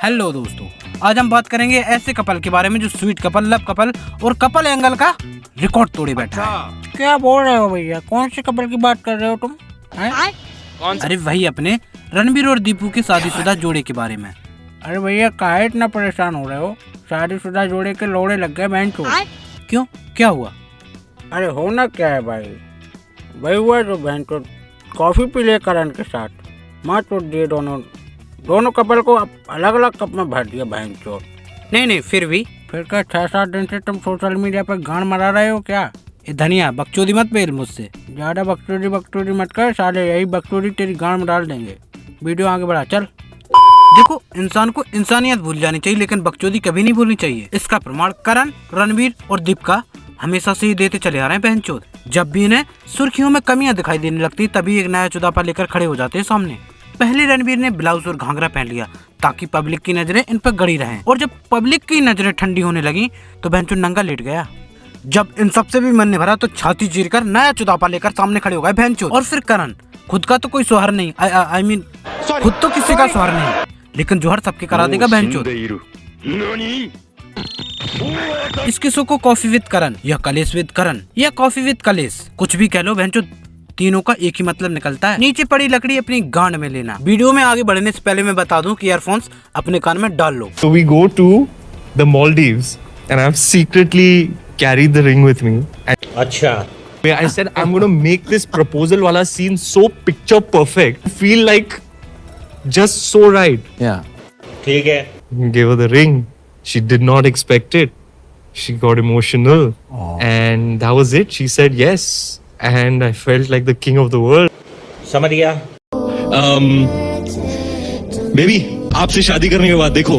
Hello दोस्तों, आज हम बात करेंगे ऐसे कपल के बारे में जो स्वीट कपल, लव कपल और कपल एंगल का रिकॉर्ड तोड़े बैठा है। क्या बोल रहे हो भैया? कौन से कपल की बात कर रहे हो तुम? कौन सा? अरे वही अपने रणबीर और दीपू के शादीशुदा जोड़े के बारे में। अरे भैया काहे इतना परेशान हो रहे हो? शादीशुदा जोड़े के लोड़े लग गए बहन चोद। क्यों, क्या हुआ? अरे होना क्या है भाई, वही हुआ जो बहन चोद कॉफी पी ले करण के साथ मार चोद दिए दोनों कपल को अलग अलग कप में भर दिया बहन चोद। नहीं, फिर भी फिर क्या 6-7 दिन से तुम सोशल मीडिया पर गान मरा रहे हो क्या? ये धनिया बकचोदी मत पेल मुझसे। ज्यादा बकचोदी मत कर साले, यही बकचोदी तेरी गान में डाल देंगे। वीडियो आगे बढ़ा चल। देखो, इंसान को इंसानियत भूल जानी चाहिए लेकिन बकचोदी कभी नहीं भूलनी चाहिए। इसका प्रमाण करण, रणबीर और दीपिका हमेशा से ही देते चले आ रहे हैं बहनचोद। जब भी इन्हें सुर्खियों में कमियां दिखाई देने लगती तभी एक नया चुदापा लेकर खड़े हो जाते हैं सामने। पहले रणबीर ने ब्लाउज और घाघरा पहन लिया ताकि पब्लिक की नजरें इन पर गड़ी रहें, और जब पब्लिक की नजरें ठंडी होने लगी तो बहनचोद नंगा लेट गया। जब इन सबसे भी मन ने भरा तो छाती चीरकर नया चुदापा लेकर सामने खड़े हो गए बहनचोद। और फिर करण, खुद का तो कोई शौहर नहीं, आई मीन खुद तो किसी का शौहर नहीं, लेकिन जोहर सबके करा देगा बहनचोद। इस किस्सों को कॉफी विद करण या कलेश विद करण या कॉफी विद कलेश कुछ भी कह लो, बहनचोद तीनों का एक ही मतलब निकलता है, नीचे पड़ी लकड़ी अपनी गांड में लेना। वीडियो में आगे बढ़ने से पहले मैं बता दूं कि ईयरफोन्स अपने कान में डाल लो। So we go to the Maldives and I've secretly carried the ring with me. अच्छा, I said I'm going to make this proposal wala scene so picture perfect, feel like just so right. Yeah. ठीक है। Gave her the ring. She did not expect it. She got emotional. And that was it. She said yes. And I felt like the king of the world. समझ गया। Baby, आपसे शादी करने के बाद देखो,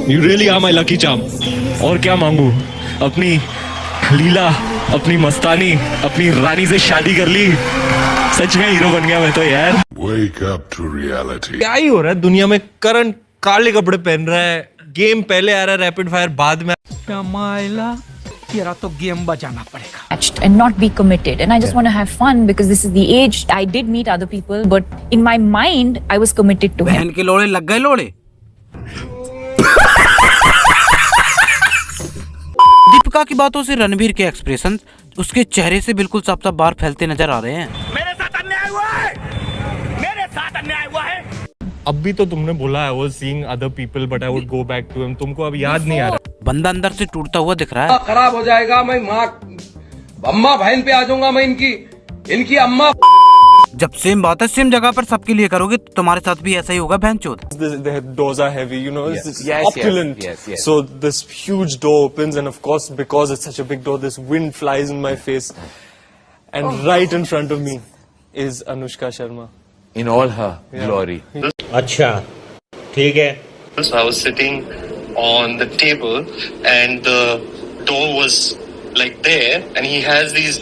you really are my lucky charm. और क्या मांगू? अपनी लीला, अपनी मस्तानी, अपनी रानी से शादी कर ली। सच में हीरो बन गया मैं तो यार। Wake up to reality. क्या ही हो रहा है दुनिया में? करण काले कपड़े पहन रहा है, गेम पहले आ रहा है, रैपिड फायर बाद में। तेरा तो गेम बजाना पड़ेगा। And not be committed, and I just want to have fun because this is the age. I did meet other people, but in my mind I was committed to him. बहन के लोड़े लग गए लोड़े। दीपिका की बातों से रणबीर के एक्सप्रेशन उसके चेहरे से बिल्कुल साफ साफ बाहर फैलते नजर आ रहे हैं। मेरे साथ अन्याय हुआ है, मेरे साथ अन्याय हुआ है। अब भी तो तुमने बोला I was seeing other people but I would go back to him. तुमको अब याद नहीं आ रहा? बंदा अंदर से टूटता हुआ दिख रहा है। खराब हो जाएगा, मैं माँ अम्मा बहन पे आ जाऊंगा, मैं इनकी अम्मा। जब सेम बात है सेम जगह पर सबके लिए करोगे तो तुम्हारे साथ भी ऐसा ही होगा बहनचोद। The doors are heavy, you know, it's Yes, opulent. yes. So this huge door opens and of course because it's such a big door, this wind flies in my face. And right in front of me is Anushka Sharma. In all her glory. अच्छा, ठीक है। So I was sitting on the table and the door was like there and he has these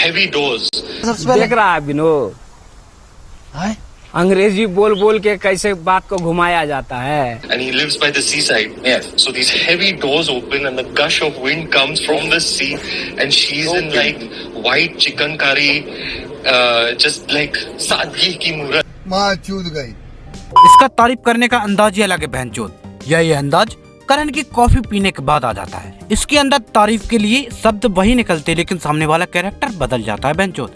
heavy doors. देख रहा है विनोद, अंग्रेजी बोल बोल के कैसे बात को घुमाया जाता है। And he lives by the seaside. Yes. So these heavy doors open and the gush of wind comes from the sea and she's in like white chicken curry, just like सादगी की मूरत। माँ चूद गई। इसका तारीफ करने का अंदाज ही अलग है बहनचोद। ये अंदाज करण की कॉफी पीने के बाद आ जाता है। इसके अंदर तारीफ के लिए शब्द वही निकलते लेकिन सामने वाला कैरेक्टर बदल जाता है बहनचोद।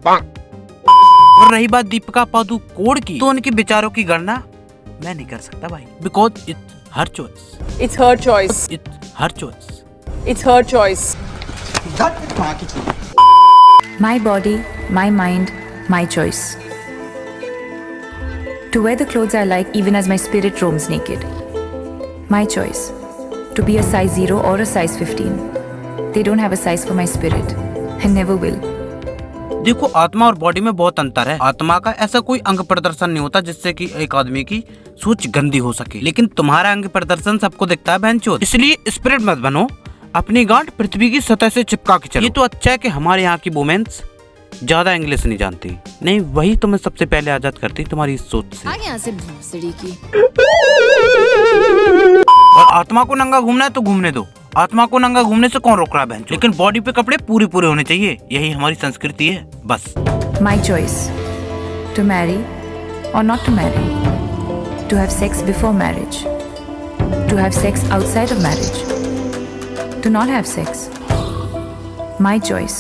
और रही बात दीपिका पादुकोण की, तो उनके विचारों की गणना मैं नहीं कर सकता भाई, because it's her choice. It's her choice. It's her choice. It's her choice. My body, my mind, my choice. To wear the clothes I like even as my spirit roams naked. My choice. To be a size 0 or a size 15. They don't have a size for my spirit and never will. देखो, आत्मा और body में बहुत अंतर है। आत्मा का ऐसा कोई अंग प्रदर्शन नहीं होता जिससे कि एक आदमी की सोच गंदी हो सके, लेकिन तुम्हारा अंग प्रदर्शन सबको दिखता है बहनचोद। इसलिए स्पिरिट मत बनो, अपनी गांठ पृथ्वी की सतह से चिपका के चलो। ये तो अच्छा है कि हमारे यहाँ की वुमेन्स ज्यादा इंग्लिश नहीं जानती, नहीं वही तुम्हें सबसे पहले आजाद करती तुम्हारी इस सोच से। यहाँ से भोसड़ी की। और आत्मा को नंगा घूमना है तो घूमने दो, आत्मा को नंगा घूमने से कौन रोक रहा है बहन? लेकिन बॉडी पे कपड़े पूरे पूरे होने चाहिए, यही हमारी संस्कृति है बस। My choice. To marry or not to marry. to have sex before marriage, to have sex outside of marriage, to not have sex. My choice.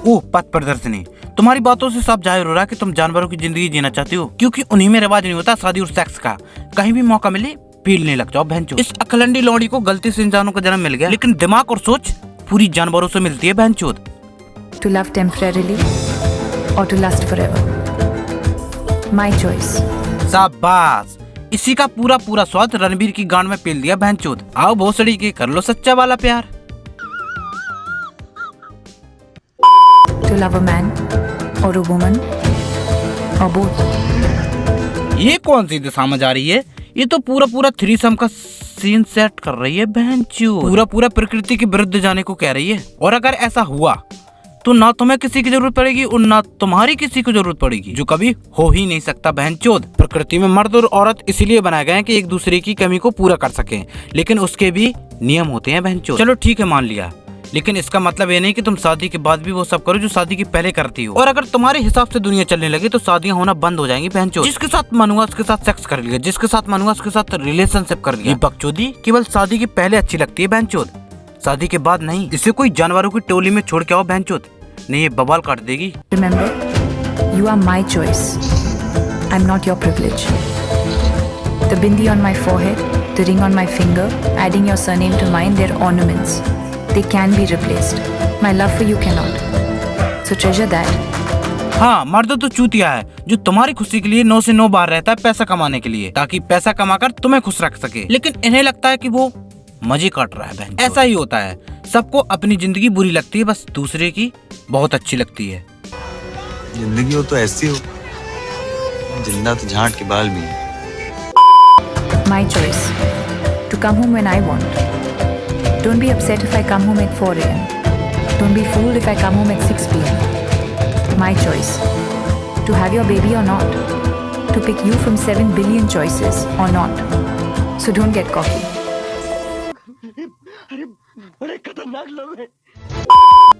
ओह पथ प्रदर्शनी, तुम्हारी बातों से साफ जाहिर हो रहा है कि तुम जानवरों की जिंदगी जीना चाहती हो, क्योंकि उन्हीं में रिवाज नहीं होता शादी और सेक्स का। कहीं भी मौका मिले पीलने लग जाओ बहनचोद। इस अखलंडी लौड़ी को गलती से इंसानों का जन्म मिल गया, लेकिन दिमाग और सोच पूरी जानवरों से मिलती है बहनचोद। To love temporarily or to lust forever. My choice. शाबाश, इसी का पूरा पूरा स्वाद रणबीर की गांड में पेल दिया बहनचोद। आओ भोसड़ी के कर लो सच्चा वाला प्यार। To love a man or a woman or both. ये कौन सी दिशा में जा रही है? ये तो पूरा पूरा थ्रीसम का सीन सेट कर रही है बहनचोद। पूरा पूरा प्रकृति के विरुद्ध जाने को कह रही है। और अगर ऐसा हुआ तो ना तुम्हें किसी की जरूरत पड़ेगी और ना तुम्हारी किसी को जरूरत पड़ेगी, जो कभी हो ही नहीं सकता बहनचोद। प्रकृति में मर्द और औरत इसीलिए बनाए गए हैं कि एक दूसरे की कमी को पूरा कर सकें, लेकिन उसके भी नियम होते हैं बहनचोद। चलो ठीक है, मान लिया, लेकिन इसका मतलब ये नहीं कि तुम शादी के बाद भी वो सब करो जो शादी के पहले करती हो। और अगर तुम्हारे हिसाब से दुनिया चलने लगे तो शादियां होना बंद हो जाएंगी बहनचोद। जिसके साथ मन हुआ उसके साथ सेक्स कर लिया, जिसके साथ मन हुआ उसके साथ रिलेशनशिप कर लिया। ये बकचोदी केवल शादी के पहले अच्छी लगती है बहनचोद, शादी के बाद नहीं। इसे कोई जानवरों की टोली में छोड़ के आओ बहनचोद, नहीं ये बवाल काट देगी। Remember, you are my choice. I'm not your privilege. The bindi on my forehead, the ring on my finger, adding your surname to mine, they're ornaments. They can be replaced. My love for you cannot. So treasure that. हाँ, मर्द तो चूतिया है जो तुम्हारी खुशी के लिए 9 से 9 बार रहता है पैसा कमाने के लिए, ताकि पैसा कमाकर तुम्हें खुश रख सके। लेकिन इन्हें लगता है कि वो मजे काट रहा है बहन। ऐसा ही होता है, सबको अपनी जिंदगी बुरी लगती है, बस दूसरे की बहुत अच्छी लगती है। जिंदगी हो तो ऐसी हो, जिंदा तो झांट के बाल भी है। My choice. To come home when I want. Don't be upset if I come home at 4 a.m. Don't be fooled if I come home at 6 p.m. My choice. To have your baby or not. To pick you from 7 billion choices or not. So don't get cocky.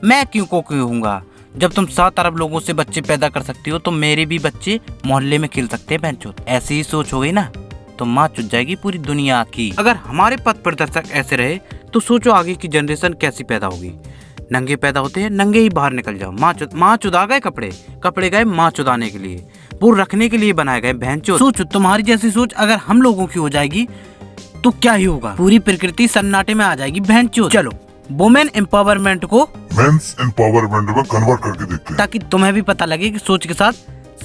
मैं क्यों कोकी होऊंगा? जब तुम 7 अरब लोगों से बच्चे पैदा कर सकती हो तो मेरे भी बच्चे मोहल्ले में खेल सकते हैं बहनचोद। ऐसी ही सोच हो गई ना तो माँ चुट जाएगी पूरी दुनिया की। अगर हमारे पथ प्रदर्शक ऐसे रहे तो सोचो आगे की जनरेशन कैसी पैदा होगी। नंगे पैदा होते हैं, नंगे ही बाहर निकल जाओ। माँ चुदा गए कपड़े, कपड़े गए माँ चुदाने के लिए, वो रखने के लिए बनाए गए बहनचोद। सोचो तुम्हारी जैसी सोच अगर हम लोगों की हो जाएगी तो क्या ही होगा, पूरी प्रकृति सन्नाटे में आ जाएगी बहनचोद। चलो वुमेन एम्पावरमेंट को मेंस एम्पावरमेंट में कन्वर्ट करके देखते हैं, ताकि तुम्हें भी पता लगे कि सोच के साथ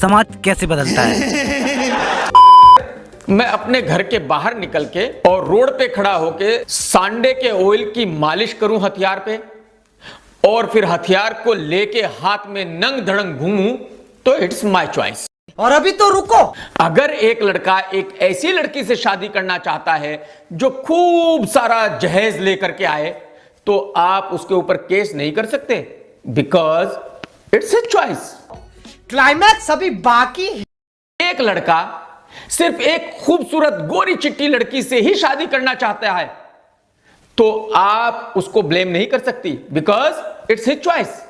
समाज कैसे बदलता है। मैं अपने घर के बाहर निकल के और रोड पे खड़ा होके सांडे के ऑयल की मालिश करूं हथियार पे, और फिर हथियार को लेके हाथ में नंग धड़ंग घूमूं, तो इट्स माय चॉइस। और अभी तो रुको, अगर एक लड़का एक ऐसी लड़की से शादी करना चाहता है जो खूब सारा जहेज लेकर के आए, तो आप उसके ऊपर केस नहीं कर सकते, because it's his choice. Climax अभी बाकी है। एक लड़का सिर्फ एक खूबसूरत गोरी चिट्टी लड़की से ही शादी करना चाहता है, तो आप उसको ब्लेम नहीं कर सकती, बिकॉज इट्स हिज चॉइस।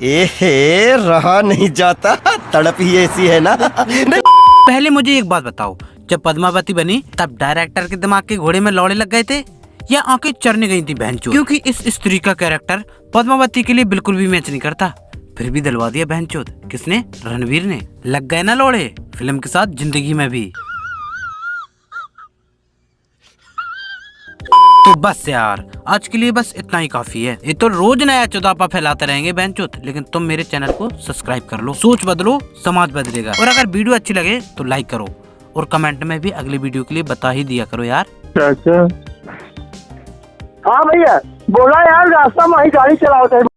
एहे, रहा नहीं जाता, तड़प ही ऐसी है ना। पहले मुझे एक बात बताओ, जब पद्मावती बनी तब डायरेक्टर के दिमाग के घोड़े में लौड़े लग गए थे या आंखें चरने गई थी बहनचोद? क्योंकि इस स्त्री का कैरेक्टर पद्मावती के लिए बिल्कुल भी मैच नहीं करता, फिर भी दिलवा दिया बहनचोद। किसने? रणवीर ने। लग गए ना लौड़े फिल्म के साथ, जिंदगी में भी। तो बस यार, आज के लिए बस इतना ही काफी है। ये तो रोज नया चौदापा फैलाते रहेंगे बहनचोद, लेकिन तुम मेरे चैनल को सब्सक्राइब कर लो। सोच बदलो, समाज बदलेगा। और अगर वीडियो अच्छी लगे तो लाइक करो, और कमेंट में भी अगली वीडियो के लिए बता ही दिया करो यार। हाँ भैया, बोला यार रास्ता में ही गाड़ी चलाओ।